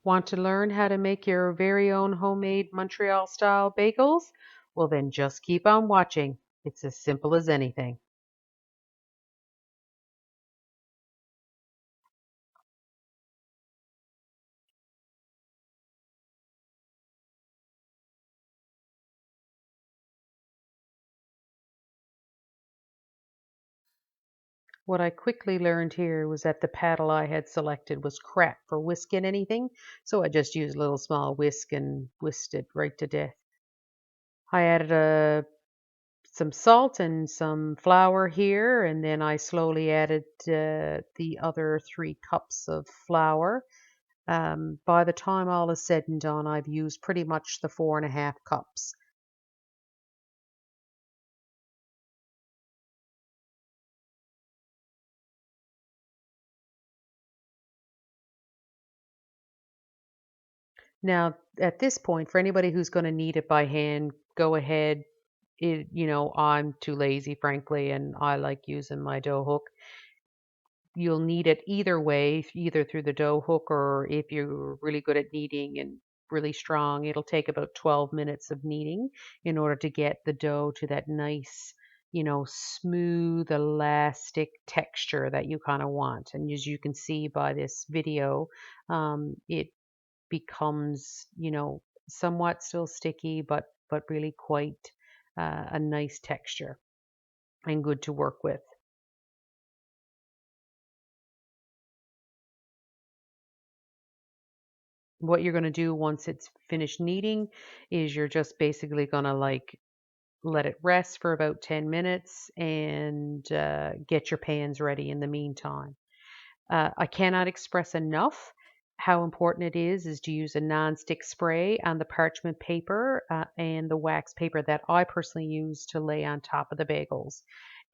Want to learn how to make your very own homemade Montreal-style bagels? Well, then just keep on watching. It's as simple as anything. What I quickly learned here was that the paddle I had selected was crap for whisking anything, so I just used a little small whisk and whisked it right to death. I added some salt and some flour here, and then I slowly added the other 3 cups of flour. By the time all is said and done, I've used pretty much the 4.5 cups. Now, at this point, for anybody who's going to knead it by hand, go ahead. I'm too lazy, frankly, and I like using my dough hook. You'll knead it either way, either through the dough hook or if you're really good at kneading and really strong, it'll take about 12 minutes of kneading in order to get the dough to that nice, smooth, elastic texture that you kind of want. And as you can see by this video, it becomes, somewhat still sticky, but really quite a nice texture and good to work with. What you're going to do once it's finished kneading is you're just basically going to let it rest for about 10 minutes and get your pans ready in the meantime. I cannot express enough how important it is to use a non-stick spray on the parchment paper and the wax paper that I personally use to lay on top of the bagels.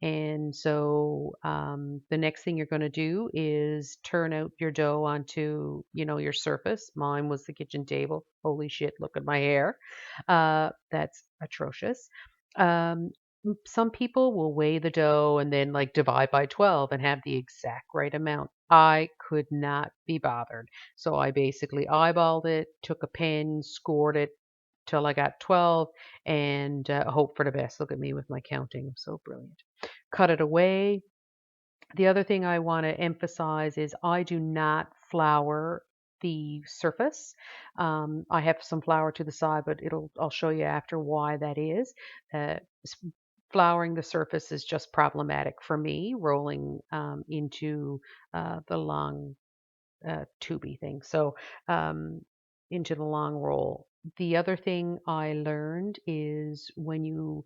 And so the next thing you're going to do is turn out your dough onto, your surface. Mine was the kitchen table. Holy shit, look at my hair. That's atrocious. Um, some people will weigh the dough and then divide by 12 and have the exact right amount. I could not be bothered. So I basically eyeballed it, took a pen, scored it till I got 12, and hope for the best. Look at me with my counting. I'm so brilliant. Cut it away. The other thing I want to emphasize is I do not flour the surface. I have some flour to the side, but I'll show you after why that is. Uh, Flouring the surface is just problematic for me, rolling into the long tubey thing. So into the long roll. The other thing I learned is when you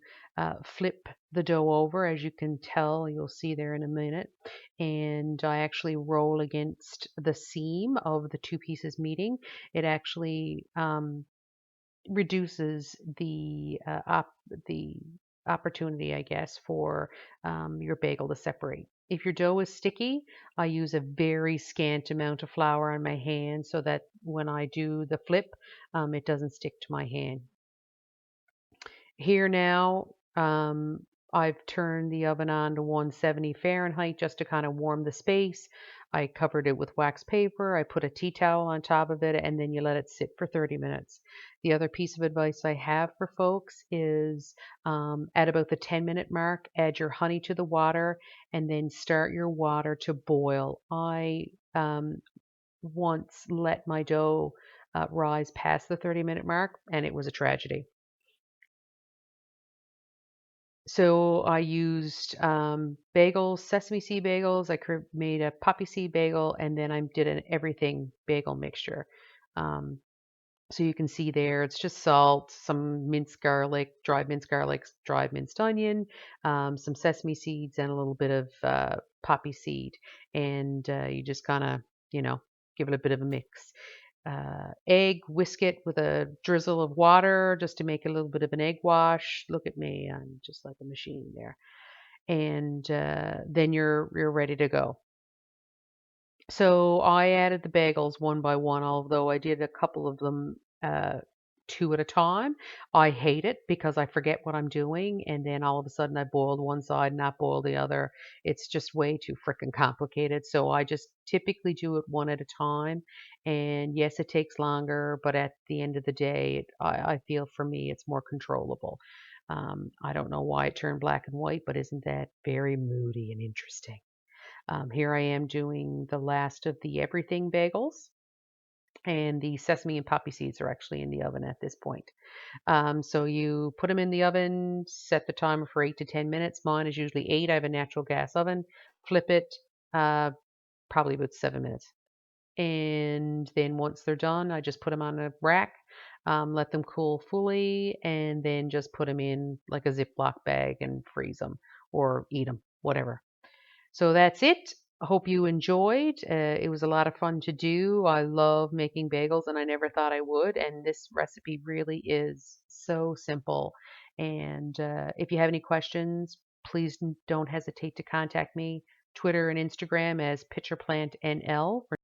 flip the dough over, as you can tell, you'll see there in a minute, and I actually roll against the seam of the two pieces meeting, it actually reduces the opportunity, I guess, for your bagel to separate. If your dough is sticky, I use a very scant amount of flour on my hand so that when I do the flip, it doesn't stick to my hand. Here now, I've turned the oven on to 170 Fahrenheit just to kind of warm the space. I covered it with wax paper. I put a tea towel on top of it, and then you let it sit for 30 minutes. The other piece of advice I have for folks is at about the 10-minute mark, add your honey to the water and then start your water to boil. I once let my dough rise past the 30-minute mark, and it was a tragedy. So I used bagels, sesame seed bagels. Made a poppy seed bagel, and then I did an everything bagel mixture. Um, so you can see there, it's just salt, some minced garlic, dried minced onion, some sesame seeds, and a little bit of poppy seed. And you just kind of, you know, give it a bit of a mix. Egg, whisk it with a drizzle of water just to make a little bit of an egg wash. Look at me, I'm just like a machine there. And then you're ready to go. So I added the bagels one by one, although I did a couple of them two at a time. I hate it because I forget what I'm doing, and then all of a sudden I boiled one side, not boil the other. It's just way too freaking complicated. So I just typically do it one at a time. And yes, it takes longer, but at the end of the day, I feel for me it's more controllable. I don't know why it turned black and white, but isn't that very moody and interesting? Here I am doing the last of the everything bagels, and the sesame and poppy seeds are actually in the oven at this point. So you put them in the oven, set the timer for 8 to 10 minutes. Mine is usually 8. I have a natural gas oven. Flip it, uh, probably about 7 minutes. And then once they're done, I just put them on a rack, let them cool fully, and then just put them in like a Ziploc bag and freeze them or eat them, whatever. So that's it. I hope you enjoyed. It was a lot of fun to do. I love making bagels, and I never thought I would. And this recipe really is so simple. And if you have any questions, please don't hesitate to contact me. Twitter and Instagram as PitcherPlantNL.